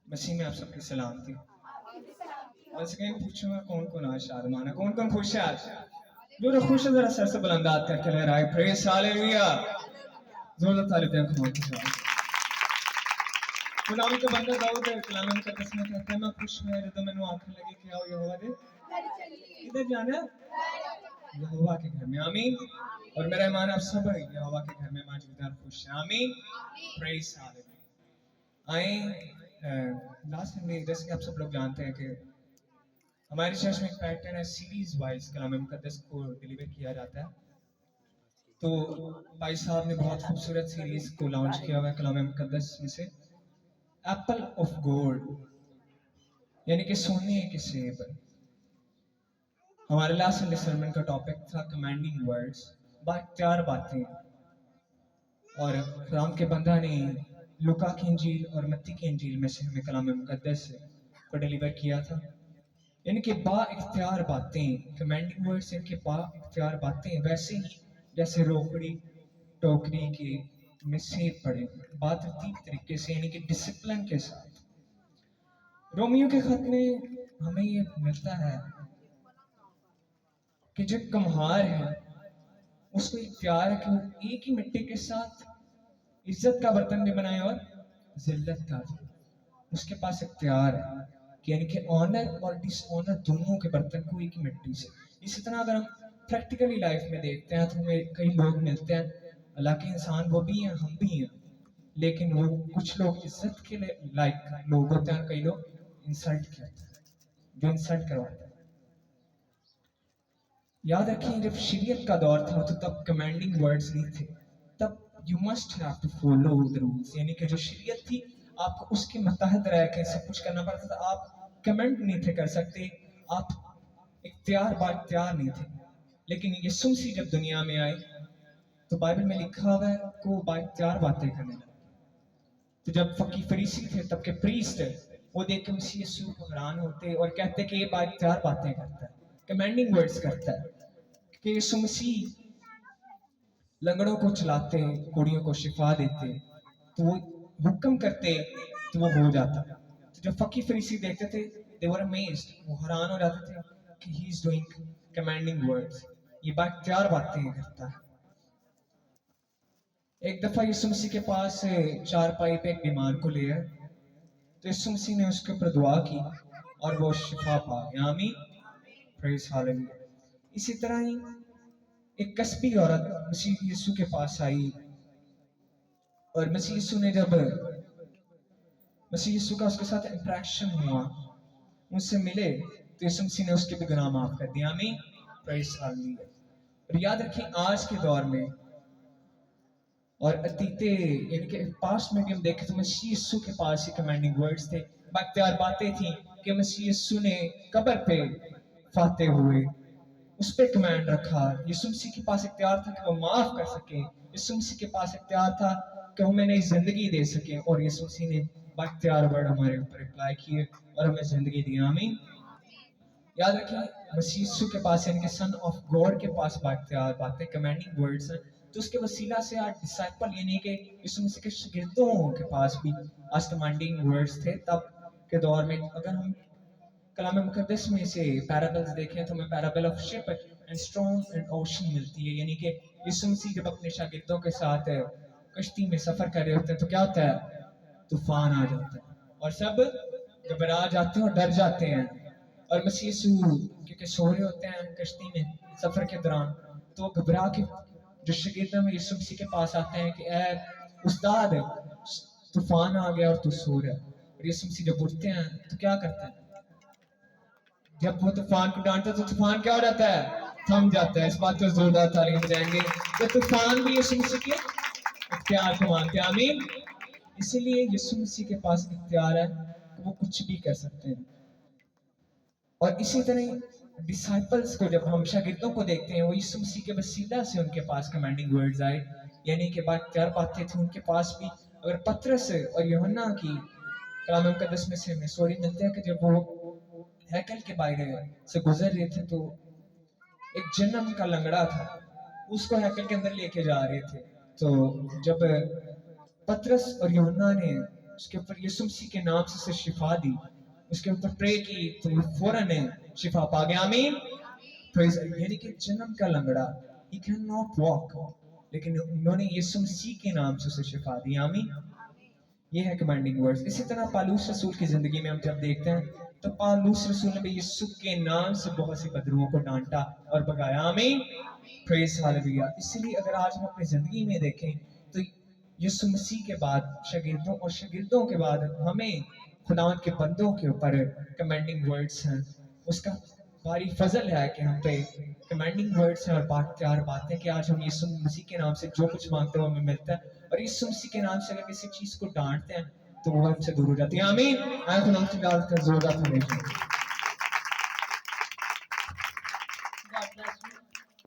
मसीह में आप सबकी सलाम थी। बस कहीं पूछूंगा कौन कौन आज शादमाना, कौन कौन खुश है आज? जो लोग खुश है जरा सर से बुलंदात करके लहराए प्रेज हालेलुया। जोरदार ताली दें खुदा की शान। खुदावंद का बंदा दाऊद कलाम मुकद्दस में कहता है मैं खुश हुआ जब मैंने आंखें लगी कि आओ यहोवा दे किधर जाना है? यहोवा के घर में। आमीन। और मेरा ईमान आप सब यहोवा के घर में मौजूद हैं, खुश हैं। आमीन। Praise hallelujah. आए लास्ट संडे जैसे कि आप सब लोग जानते हैं कि हमारे चर्च में एक पैटर्न है, सीरीज वाइज कलाम मुकद्दस को डिलीवर किया जाता है। तो भाई साहब ने बहुत खूबसूरत सीरीज को लॉन्च किया हुआ है कलाम मुकद्दस में से, एप्पल ऑफ गोल्ड, यानी कि सोने के सेब। हमारे लास्ट संडे सर्मन का टॉपिक था कमांडिंग वर्ड्स, बाख्तियार बातें। और खुदाम के बंदा ने लुका की इंजील और मत्ती की इंजील में से हमें कलाम मुकद्दस को डिलीवर किया था, यानी कि बा इख्तियार बातें, कमांडिंग वर्ड्स, यानी कि बा इख्तियार बातें, वैसे ही जैसे रोकड़ी टोकरी के में सेब पड़े, बातरतीब तरीके से, यानी कि डिसिप्लिन के साथ। रोमियो के खत में हमें ये मिलता है कि जो कम्हार है उसको इख्तियार है कि वो एक ही मिट्टी के साथ इज्जत का बर्तन भी बनाए और जिल्लत का भी। उसके पास इख्तियार है कि यानी कि ऑनर और डिसऑनर दोनों के बर्तन को एक ही मिट्टी से। इसी तरह अगर हम प्रैक्टिकली लाइफ में देखते हैं तो हमें कई लोग मिलते हैं, हालांकि इंसान वो भी हैं हम भी हैं, लेकिन वो कुछ लोग इज्जत के लायक लोग होते हैं, कई लोग इंसल्ट करते हैं, जो इंसल्ट करवाते हैं। याद रखिए जब शरीयत का दौर था तो तब कमांडिंग वर्ड्स नहीं थे, तब you must have to follow the rules, यानी कि जो शरीयत थी आपको उसके मतहत रह के सब कुछ करना पड़ता था। आप कमेंट नहीं थे कर सकते, आप इख्तियार बाख्तियार नहीं थे। लेकिन यीशु मसीह जब दुनिया में आए तो बाइबल में लिखा हुआ है को बाख्तियार बातें करने लगे। तो जब फकी फरीसी थे तब के प्रीस्ट वो देख के मसीह यीशु को हैरान होते और कहते कि ये बाख्तियार बातें करता है, कमांडिंग वर्ड्स करता है, कि यीशु मसीह लंगड़ों को चलाते, कुड़ियों को शिफा देते, तो वो हुक्म करते तो वो हो जाता। तो जब फकी फरीसी देखते थे दे वर अमेज्ड, वो हैरान हो जाते थे कि he is doing commanding words, ये बाख्तियार बातें करता है। एक दफा यीशु मसीह के पास चारपाई पे एक बीमार को ले आए, तो यीशु मसीह ने उसके ऊपर दुआ की और वो शिफा पा गया। आमीन। Praise hallelujah. इसी तरह ही एक कस्बी औरत मसीह यीशु के पास आई और मसीह यीशु ने जब मसीह यीशु का उसके साथ इंटरेक्शन हुआ, उससे मिले, तो यीशु मसीह ने उसके भी गुनाह माफ कर दिया। आमीन। Praise hallelujah. और याद रखिए आज के दौर में और अतीते यानी कि पास्ट में भी हम देखें तो मसीह यीशु के पास ही कमांडिंग वर्ड्स थे, बाख्तियार बातें थी कि मसीह यीशु ने कब्र पे फाते हुए उस पर कमांड रखा। यीशु मसीह के पास इख्तियार था कि वो माफ कर सके, यीशु मसीह के पास इख्तियार था कि हमें नई जिंदगी दे सके, और यीशु मसीह ने बाख्तियार वर्ड हमारे ऊपर अप्लाई किए और हमें जिंदगी दी। आमीन। याद रखिए मसीह यीशु के पास यानी कि सन ऑफ गॉड के पास बाख्तियार बातें कमांडिंग वर्ड्स हैं, तो उसके वसीला से आज डिसाइपल यानी कि यीशु मसीह के शागिर्दों के पास भी आज कमांडिंग वर्ड्स थे। तब के दौर में अगर हम कलाम मुकद्दस में से पैराबल्स देखें तो हमें parable of ship and storm and ocean मिलती है, यानी कि यीशु मसीह जब अपने शागिर्दों के साथ कश्ती में सफर कर रहे होते हैं तो क्या होता है, तूफान आ जाता है और सब घबरा जाते हैं और डर जाते हैं। और मसीह यीशु क्योंकि सो रहे होते हैं कश्ती में सफर के दौरान, तो घबरा के जो शागिर्द में यीशु मसीह के पास आते हैं कि ए उस्ताद तूफान आ गया और तू सो रहा है। और यीशु मसीह जब उठते हैं तो क्या करते हैं, जब वो तूफान को डांटता तो तूफान क्या हो जाता है, थम जाता है। इस बात को जोरदार ताली बजाएंगे तो तूफान भी यीशु मसीह के इख्तियार को मानते हैं। आमीन। इसीलिए यीशु मसीह के पास इख्तियार है कि वो कुछ भी कर सकते हैं। और इसी तरह डिसाइपल्स को जब हम शागिर्दों को देखते हैं वो यीशु मसीह के वसीला से उनके पास कमांडिंग वर्ड्स आए, यानी कि बाख्तियार बातें थी उनके पास भी। अगर पतरस और यूहन्ना की कलाम मुकद्दस में से हमें स्टोरी मिलते हैं कि जब वो हैकल के बाहर से गुजर रहे थे तो एक जन्म का लंगड़ा था, उसको हैकल के अंदर लेके जा रहे थे। तो जब पतरस और यूहन्ना ने اس کے اوپر یسوع مسیح کے نام سے اسے شفا دی, اس کے اوپر پرے کی تو وہ فوراً شفا پا گیا. آمین. یعنی کہ جنم کا لنگڑا, he cannot walk, لیکن انہوں نے یسوع مسیح کے نام سے اسے شفا دی. آمین. یہ ہے کمانڈنگ ورڈز. اسی طرح پالوس رسول کی زندگی میں ہم جب دیکھتے ہیں تو پالوس رسول نے بھی یسوع کے نام سے بہت سی بدروؤں کو ڈانٹا اور بھگایا. آمین. پریز ہاللویہ. اسی لیے اگر آج ہم اپنی زندگی میں دیکھیں تو یسوع مسیح کے بعد شاگردوں اور شاگردوں کے بعد ہمیں خداوند کے بندوں کے اوپر کمانڈنگ ورڈز ہیں. اس کا بھاری فضل ہے کہ ہم پہ کمانڈنگ ورڈز ہیں اور باختیار باتیں کہ آج ہم یسوع مسیح کے نام سے جو کچھ مانگتے ہیں وہ ہمیں ملتا ہے, اور یسوع مسیح کے نام سے اگر کسی چیز کو ڈانٹتے ہیں تو وہ ہم سے دور ہو جاتی ہے. آمین. آئے خداوند کی دعوت کا زوردار تعریف.